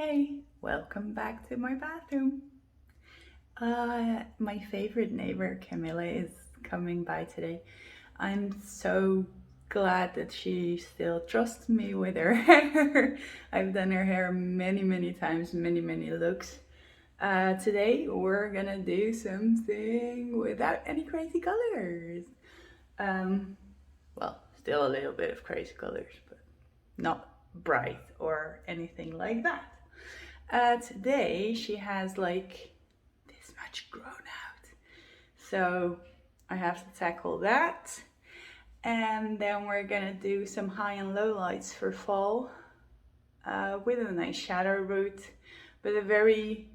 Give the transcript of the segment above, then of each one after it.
Hey, welcome back to my bathroom. My favorite neighbor, Camilla, is coming by today. I'm so glad that she still trusts me with her hair. I've done her hair many times, many looks. Today we're gonna do something without any crazy colors. Um, well, still a little bit of crazy colors, but not bright or anything like that. Today she has like this much grown out. So I have to tackle that. And then we're gonna do some high and low lights for fall with a nice shadow root, but a very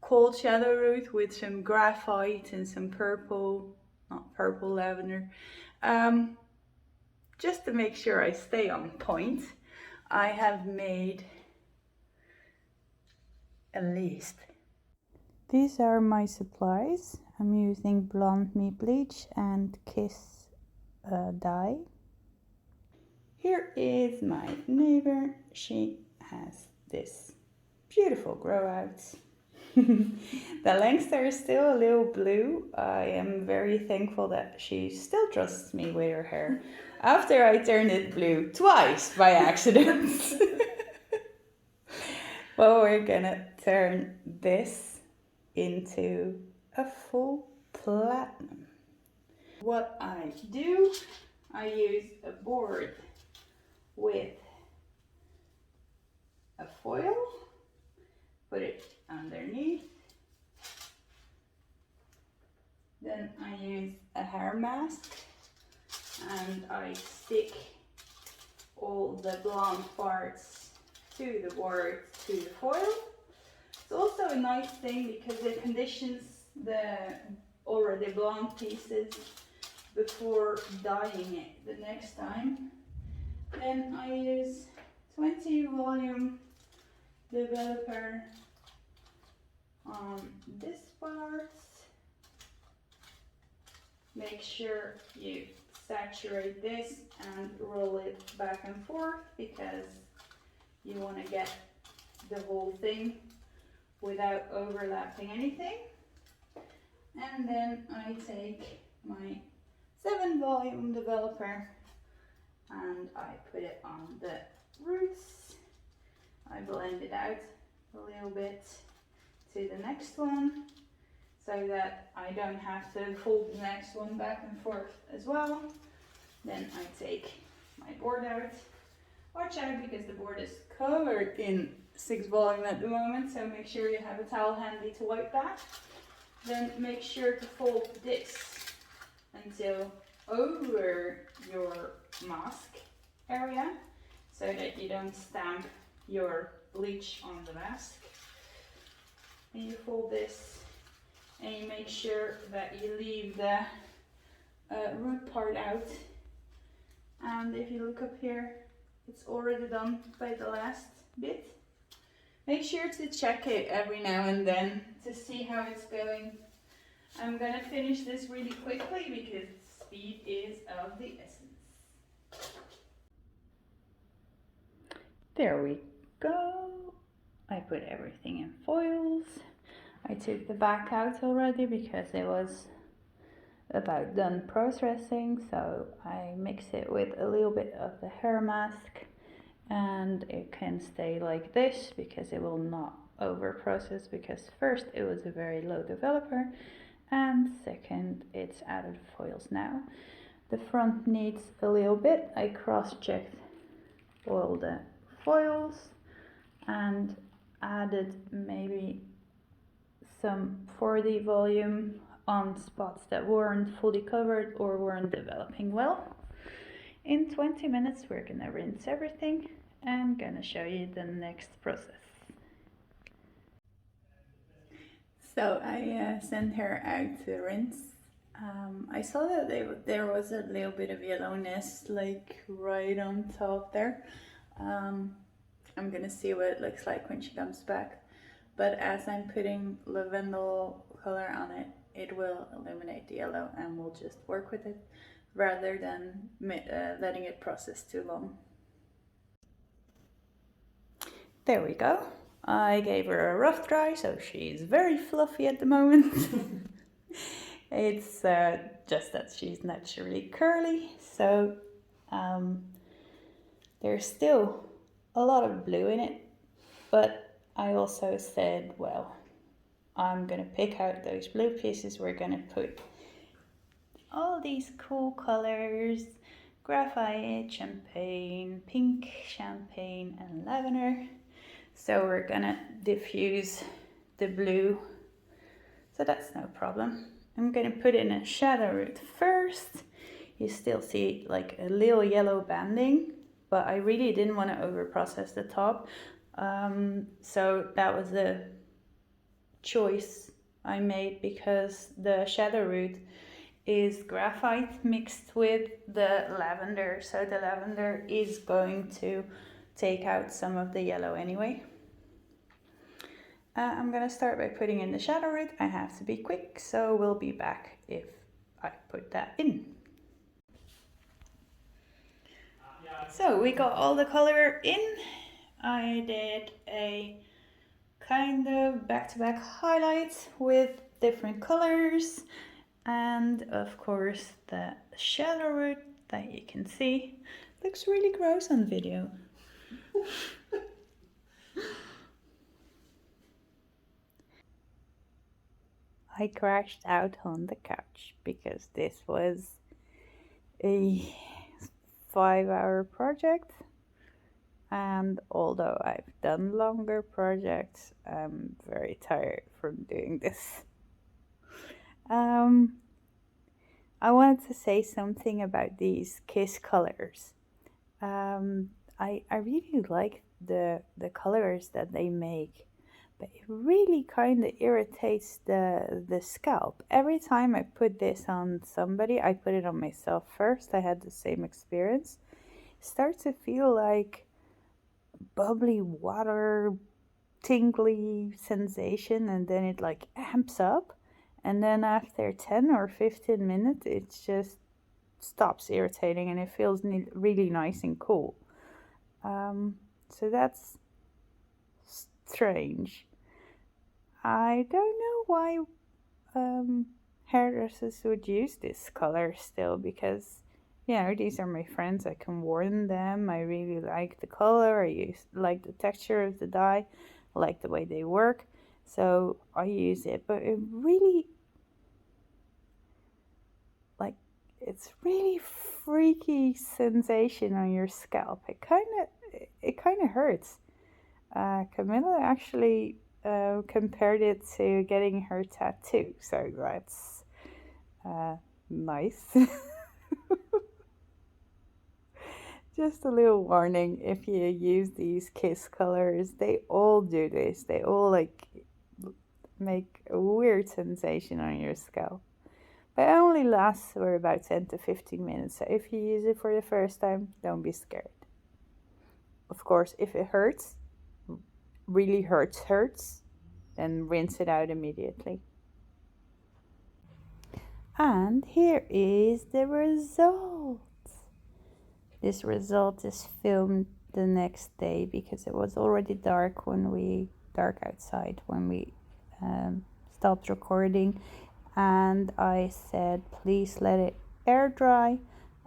cold shadow root with some graphite and some purple, not purple lavender. Just to make sure I stay on point, I have made a list. These are my supplies. I'm using Blonde Me Bleach and Kiss dye. Here is my neighbor. She has this beautiful grow out. The lengths are still a little blue. I am very thankful that she still trusts me with her hair after I turned it blue twice by accident. Well, we're gonna turn this into a full platinum. What I do, I use a board with a foil, put it underneath. Then I use a hair mask and I stick all the blonde parts to the board, to the foil. It's also a nice thing because it conditions the already blonde pieces before dyeing it the next time. Then I use 20 volume developer on this part. Make sure you saturate this and roll it back and forth because you want to get the whole thing without overlapping anything. And then I take my 7 volume developer and I put it on the roots. I blend it out a little bit to the next one so that I don't have to fold the next one back and forth as well. Then I take my board out. Watch out because the board is covered in 6 volume at the moment, so make sure you have a towel handy to wipe that. Then make sure to fold this until over your mask area so that you don't stamp your bleach on the mask. And you fold this and you make sure that you leave the root part out. And if you look up here, it's already done by the last bit. Make sure to check it every now and then to see how it's going. I'm gonna finish this really quickly because speed is of the essence. There we go. I put everything in foils. I took the back out already because it was about done processing, so I mix it with a little bit of the hair mask and it can stay like this because it will not over process, because first it was a very low developer and second it's out of foils now. The front needs a little bit. I cross-checked all the foils and added maybe some 40 volume on spots that weren't fully covered or weren't developing well. In 20 minutes we're gonna rinse everything and gonna show you the next process. So I sent her out to rinse. I saw that there was a little bit of yellowness like right on top there. I'm gonna see what it looks like when she comes back. But as I'm putting lavendel color on it, it will eliminate the yellow and we'll just work with it rather than letting it process too long. There we go. I gave her a rough dry, so she's very fluffy at the moment. It's just that she's naturally curly, so there's still a lot of blue in it, but I also said, well, I'm gonna pick out those blue pieces. We're gonna put all these cool colors: graphite, champagne, pink, champagne, and lavender. So we're gonna diffuse the blue, so that's no problem. I'm gonna put in a shadow root first. You still see like a little yellow banding, but I really didn't want to over process the top. So that was a choice I made, because the shadow root is graphite mixed with the lavender, so the lavender is going to take out some of the yellow anyway. I'm gonna start by putting in the shadow root. I have to be quick, so we'll be back if I put that in. So we got all the color in. I did a kind of back-to-back highlights with different colors, and of course the shadow root that you can see looks really gross on video. I crashed out on the couch because this was a 5-hour project, and although I've done longer projects, I'm very tired from doing this. I wanted to say something about these Kiss colors. I really like the colors that they make, but it really kind of irritates the scalp. Every time I put this on somebody, I put it on myself first, I had the same experience. It starts to feel like bubbly water, tingly sensation, and then it like amps up, and then after 10 or 15 minutes it just stops irritating and it feels really nice and cool. So that's strange. I don't know why hairdressers would use this color still, because these are my friends, I can warn them. I really like the color, like the texture of the dye, I like the way they work, so I use it. But it really, like, it's really freaky sensation on your scalp. It kind of hurts. Camilla actually compared it to getting her tattoo, so that's nice. Just a little warning, if you use these Kiss colors, they all do this. They all like make a weird sensation on your scalp. But it only lasts for about 10 to 15 minutes. So if you use it for the first time, don't be scared. Of course, if it hurts, really hurts, then rinse it out immediately. And here is the result. This result is filmed the next day because it was already dark outside when we stopped recording, and I said please let it air dry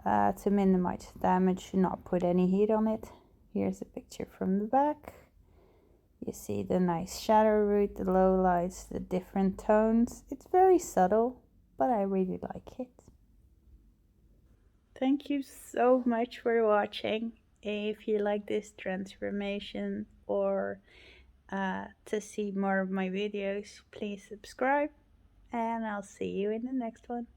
to minimize damage, not put any heat on it. Here's a picture from the back. You see the nice shadow root, the low lights, the different tones. It's very subtle, but I really like it. Thank you so much for watching. If you like this transformation or to see more of my videos, please subscribe, and I'll see you in the next one.